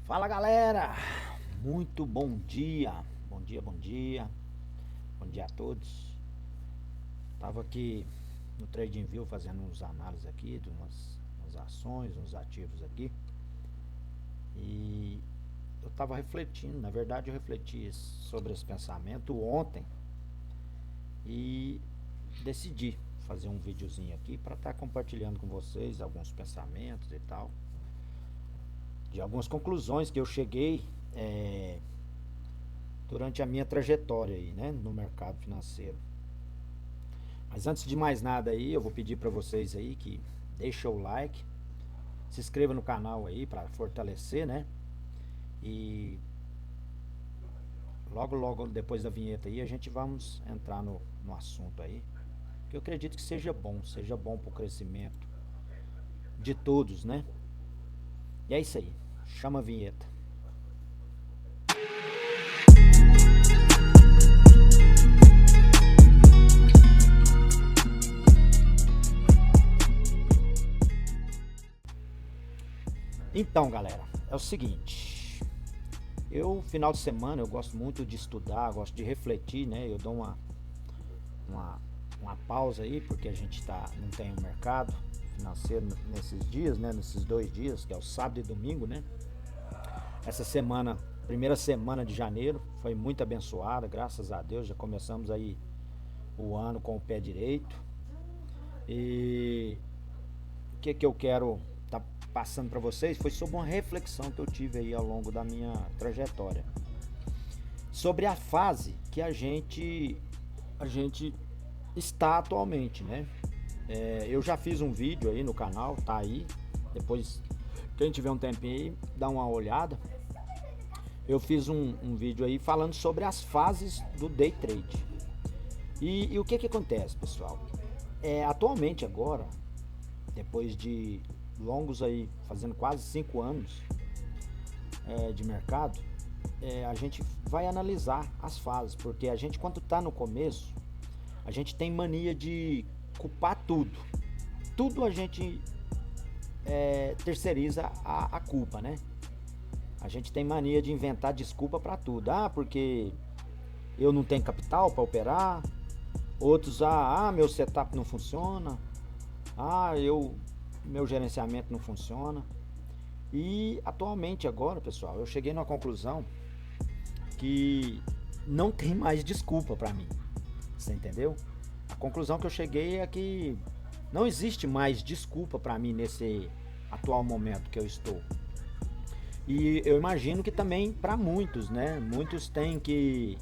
Fala galera, muito bom dia, bom dia, bom dia, bom dia a todos. Tava aqui no TradingView fazendo uns análises aqui de umas ações, uns ativos aqui. E eu tava refletindo, na verdade eu refleti sobre esse pensamento ontem e decidi fazer um videozinho aqui para estar compartilhando com vocês alguns pensamentos e tal, de algumas conclusões que eu cheguei durante a minha trajetória aí, né, no mercado financeiro. Mas antes de mais nada aí, eu vou pedir para vocês aí que deixem o like, se inscreva no canal aí para fortalecer, né? E logo depois da vinheta aí a gente vamos entrar no assunto aí, que eu acredito que seja bom para o crescimento de todos, né? E é isso aí, chama a vinheta. Então, galera, é o seguinte, final de semana, eu gosto muito de estudar, gosto de refletir, né? Eu dou uma pausa aí, porque a gente não tem um mercado financeiro nesses dias, né? Nesses 2 dias, que é o sábado e domingo, né? Essa semana, primeira semana de janeiro, foi muito abençoada, graças a Deus, já começamos aí o ano com o pé direito. E o que eu quero estar passando para vocês foi sobre uma reflexão que eu tive aí ao longo da minha trajetória, sobre a fase que a gente está atualmente, né? Eu já fiz um vídeo aí no canal, tá aí, depois quem tiver um tempinho aí, dá uma olhada. Eu fiz um vídeo aí falando sobre as fases do day trade. E o que acontece, pessoal? Atualmente agora, depois de longos aí, fazendo quase 5 anos de mercado, a gente vai analisar as fases, porque a gente, quando está no começo, a gente tem mania de culpar tudo. Tudo a gente terceiriza a culpa, né? A gente tem mania de inventar desculpa para tudo. Porque eu não tenho capital para operar. Outros, meu setup não funciona. Meu gerenciamento não funciona. E atualmente agora, pessoal, eu cheguei numa conclusão que não tem mais desculpa para mim. Você entendeu? A conclusão que eu cheguei é que não existe mais desculpa para mim nesse atual momento que eu estou. E eu imagino que também para muitos, né? Muitos têm que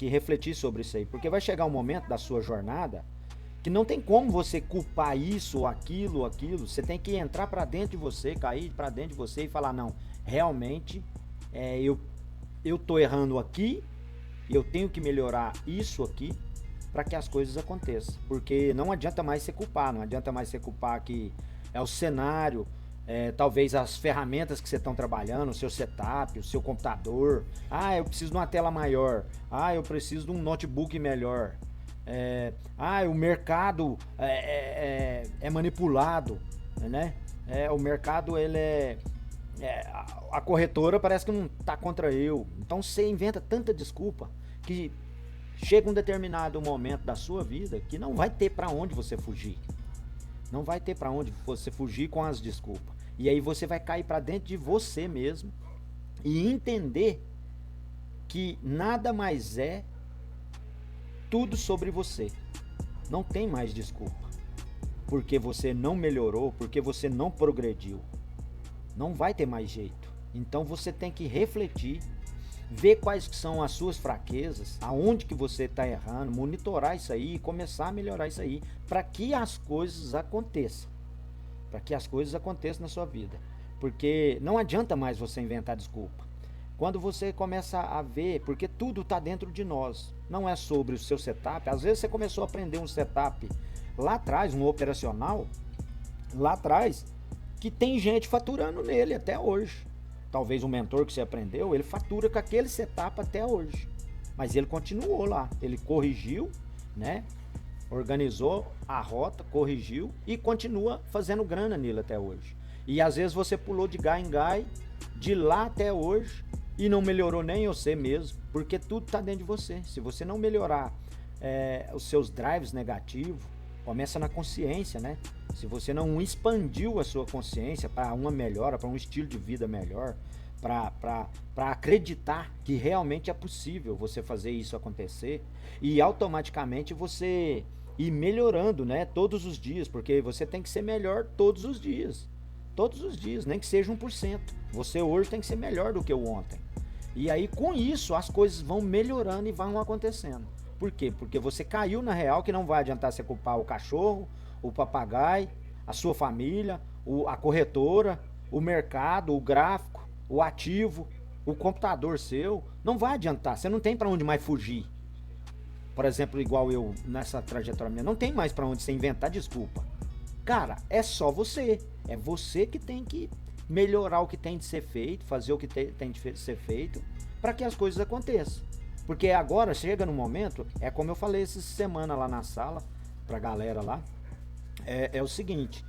refletir sobre isso aí, porque vai chegar um momento da sua jornada que não tem como você culpar isso ou aquilo. Você tem que entrar para dentro de você, cair para dentro de você e falar: não, realmente eu tô errando aqui, eu tenho que melhorar isso aqui para que as coisas aconteçam. Porque não adianta mais você culpar que é o cenário, talvez as ferramentas que você está trabalhando, o seu setup, o seu computador. Eu preciso de uma tela maior. Eu preciso de um notebook melhor. O mercado é manipulado, né? O mercado, a corretora parece que não está contra eu. Então você inventa tanta desculpa que chega um determinado momento da sua vida que não vai ter para onde você fugir. Não vai ter para onde você fugir com as desculpas. E aí você vai cair para dentro de você mesmo e entender que nada mais é tudo sobre você. Não tem mais desculpa. Porque você não melhorou, porque você não progrediu. Não vai ter mais jeito. Então você tem que refletir, ver quais que são as suas fraquezas, aonde que você está errando, monitorar isso aí e começar a melhorar isso aí, para que as coisas aconteçam. Para que as coisas aconteçam na sua vida. Porque não adianta mais você inventar desculpa. Quando você começa a ver, porque tudo está dentro de nós, não é sobre o seu setup. Às vezes você começou a aprender um setup lá atrás, um operacional, lá atrás, que tem gente faturando nele até hoje. Talvez um mentor que você aprendeu, ele fatura com aquele setup até hoje. Mas ele continuou lá, ele corrigiu, né? organizou a rota, corrigiu e continua fazendo grana nele até hoje. E às vezes você pulou de gai em gai, de lá até hoje, e não melhorou nem você mesmo, porque tudo está dentro de você. Se você não melhorar os seus drives negativos, começa na consciência, né? Se você não expandiu a sua consciência para uma melhora, para um estilo de vida melhor, para acreditar que realmente é possível você fazer isso acontecer, e automaticamente você ir melhorando, né? Todos os dias, porque você tem que ser melhor todos os dias. Todos os dias, nem que seja 1%. Você hoje tem que ser melhor do que o ontem. E aí com isso as coisas vão melhorando e vão acontecendo. Por quê? Porque você caiu na real que não vai adiantar você culpar o cachorro, o papagaio, a sua família, a corretora, o mercado, o gráfico, o ativo, o computador seu. Não vai adiantar, você não tem para onde mais fugir. Por exemplo, igual eu nessa trajetória minha, não tem mais para onde você inventar desculpa. Cara, é só você. É você que tem que melhorar o que tem de ser feito, fazer o que tem de ser feito, para que as coisas aconteçam. Porque agora chega no momento, é como eu falei essa semana lá na sala, pra galera lá, é o seguinte,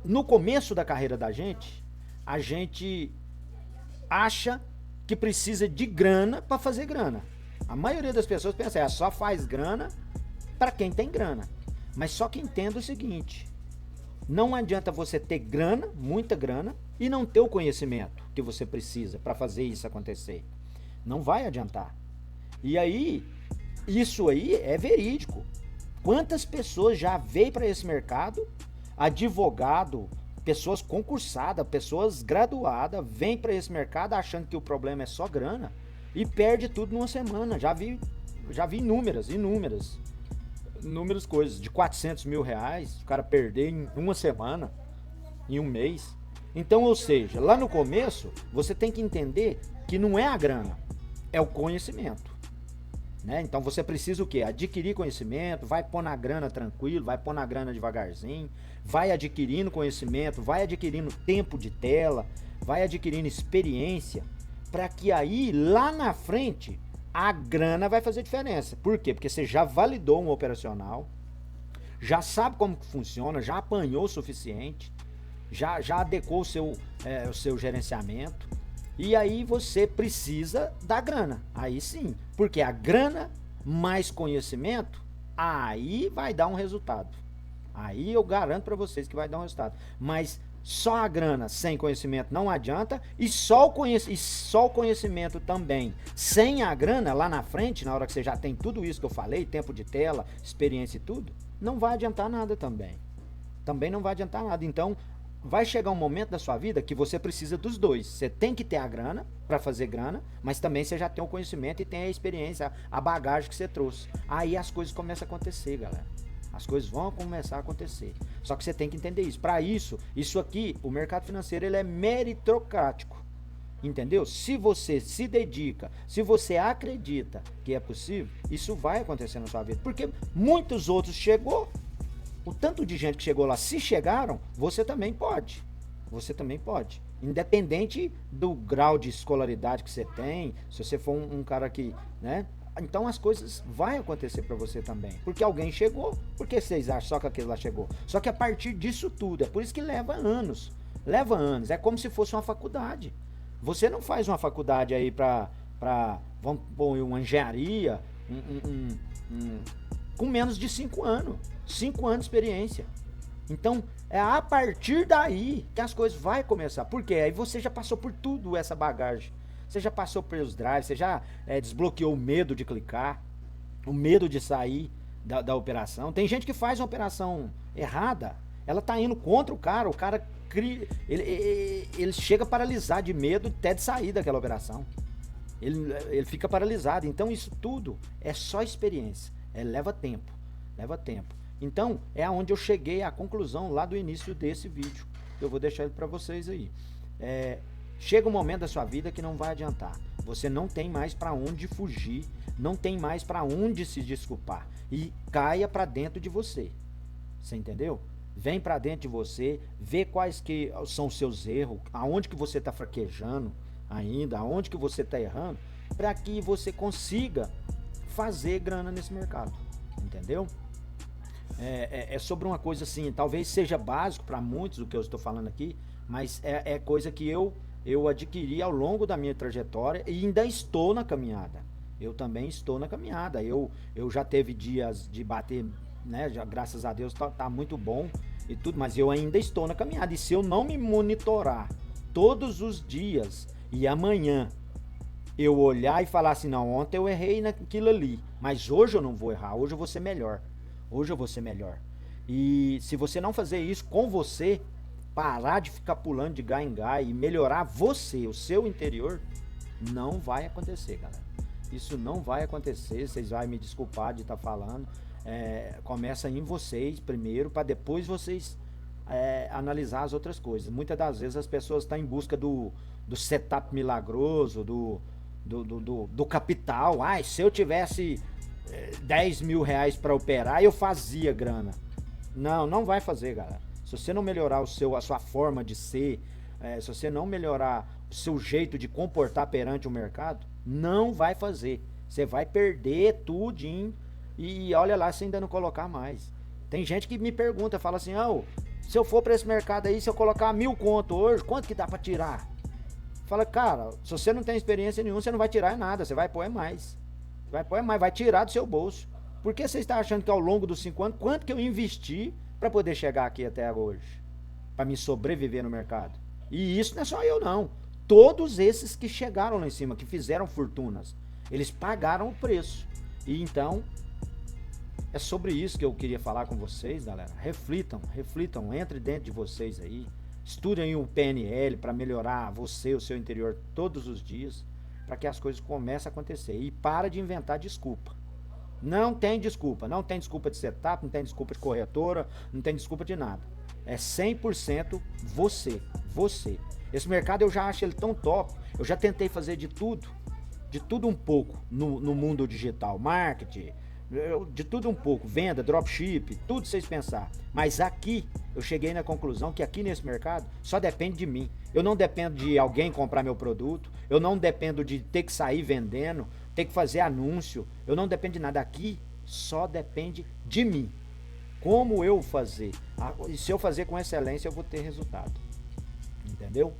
no começo da carreira da gente, a gente acha que precisa de grana para fazer grana. A maioria das pessoas pensa, só faz grana para quem tem grana. Mas só que entenda o seguinte, não adianta você ter grana, muita grana, e não ter o conhecimento que você precisa para fazer isso acontecer. Não vai adiantar. E aí, isso aí é verídico. Quantas pessoas já veio para esse mercado, advogado, pessoas concursadas, pessoas graduadas, vêm para esse mercado achando que o problema é só grana e perde tudo numa semana. Já vi inúmeras coisas, de 400 mil reais, o cara perder em uma semana, em um mês. Então, ou seja, lá no começo, você tem que entender que não é a grana, é o conhecimento. Né? Então você precisa o quê? Adquirir conhecimento, vai pôr na grana tranquilo, vai pôr na grana devagarzinho, vai adquirindo conhecimento, vai adquirindo tempo de tela, vai adquirindo experiência, para que aí, lá na frente, a grana vai fazer diferença. Por quê? Porque você já validou um operacional, já sabe como que funciona, já apanhou o suficiente, já adequou o seu gerenciamento, e aí você precisa da grana. Aí sim, porque a grana mais conhecimento, aí vai dar um resultado. Aí eu garanto para vocês que vai dar um resultado. Mas só a grana sem conhecimento não adianta, e só o conhecimento também sem a grana lá na frente, na hora que você já tem tudo isso que eu falei, tempo de tela, experiência e tudo, não vai adiantar nada também. Também não vai adiantar nada. Então vai chegar um momento da sua vida que você precisa dos dois. Você tem que ter a grana para fazer grana, mas também você já tem o conhecimento e tem a experiência, a bagagem que você trouxe. Aí as coisas começam a acontecer, galera. As coisas vão começar a acontecer. Só que você tem que entender isso. Para isso aqui, o mercado financeiro, ele é meritocrático. Entendeu? Se você se dedica, se você acredita que é possível, isso vai acontecer na sua vida. Porque muitos outros chegou. O tanto de gente que chegou lá, se chegaram, você também pode. Você também pode. Independente do grau de escolaridade que você tem, se você for um cara que, né? Então as coisas vão acontecer para você também. Porque alguém chegou. Por que vocês acham só que aquele lá chegou? Só que a partir disso tudo, é por isso que leva anos. Leva anos. É como se fosse uma faculdade. Você não faz uma faculdade aí vamos pôr uma engenharia, com menos de 5 anos. 5 anos de experiência. Então, é a partir daí que as coisas vão começar. Por quê? Aí você já passou por tudo essa bagagem. Você já passou pelos drives, você já desbloqueou o medo de clicar, o medo de sair da operação. Tem gente que faz uma operação errada, ela tá indo contra o cara cria, ele chega a paralisar de medo até de sair daquela operação. Ele fica paralisado. Então isso tudo é só experiência. Leva tempo. Então é aonde eu cheguei à conclusão lá do início desse vídeo. Eu vou deixar ele para vocês aí. Chega um momento da sua vida que não vai adiantar. Você não tem mais para onde fugir, não tem mais para onde se desculpar. E caia para dentro de você. Você entendeu? Vem para dentro de você, vê quais que são os seus erros, aonde que você está fraquejando ainda, aonde que você está errando, para que você consiga fazer grana nesse mercado. entendeu? É sobre uma coisa assim, talvez seja básico para muitos o que eu estou falando aqui, mas é coisa que eu adquiri ao longo da minha trajetória e ainda estou na caminhada. Eu também estou na caminhada. Eu já teve dias de bater, né? Já, graças a Deus tá muito bom e tudo, mas eu ainda estou na caminhada. E se eu não me monitorar todos os dias e amanhã eu olhar e falar assim, não, ontem eu errei naquilo ali, mas hoje eu não vou errar, hoje eu vou ser melhor. Hoje eu vou ser melhor. E se você não fazer isso com você, parar de ficar pulando de gai em gai e melhorar você, o seu interior, não vai acontecer, galera. Isso não vai acontecer, vocês vão me desculpar de estar falando. Começa em vocês primeiro, para depois vocês analisar as outras coisas. Muitas das vezes as pessoas estão em busca do setup milagroso, do capital. Ah, se eu tivesse 10 mil reais para operar, eu fazia grana. Não, não vai fazer, galera. Se você não melhorar a sua forma de ser, se você não melhorar o seu jeito de comportar perante o mercado, não vai fazer. Você vai perder tudinho e olha lá se ainda não colocar mais. Tem gente que me pergunta, fala assim, se eu for para esse mercado aí, se eu colocar 1.000 conto hoje, quanto que dá para tirar? Fala, cara, se você não tem experiência nenhuma, você não vai tirar nada, você vai pôr mais. Vai pôr mais, vai tirar do seu bolso. Por que você está achando que ao longo dos 5 anos, quanto que eu investi para poder chegar aqui até hoje? Para me sobreviver no mercado. E isso não é só eu não. Todos esses que chegaram lá em cima, que fizeram fortunas, eles pagaram o preço. E então, é sobre isso que eu queria falar com vocês, galera. Reflitam, entre dentro de vocês aí. Estudem o PNL para melhorar você, o seu interior todos os dias, para que as coisas comecem a acontecer. E para de inventar desculpa. Não tem desculpa. Não tem desculpa de setup, não tem desculpa de corretora, não tem desculpa de nada. É 100% você. Você. Esse mercado eu já acho ele tão top. Eu já tentei fazer de tudo um pouco no mundo digital. Marketing, de tudo um pouco. Venda, dropship, tudo vocês pensar. Mas aqui, eu cheguei na conclusão que aqui nesse mercado só depende de mim. Eu não dependo de alguém comprar meu produto. Eu não dependo de ter que sair vendendo, ter que fazer anúncio. Eu não dependo de nada. Aqui só depende de mim. Como eu fazer? E se eu fazer com excelência, eu vou ter resultado. Entendeu?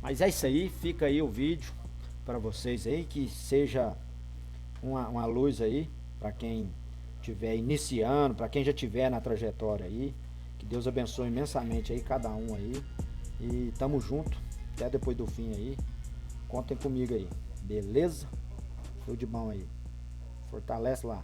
Mas é isso aí. Fica aí o vídeo para vocês aí. Que seja uma luz aí para quem estiver iniciando, para quem já estiver na trajetória aí. Que Deus abençoe imensamente aí cada um aí. E tamo junto. Até depois do fim aí. Contem comigo aí. Beleza? Show de bom aí. Fortalece lá.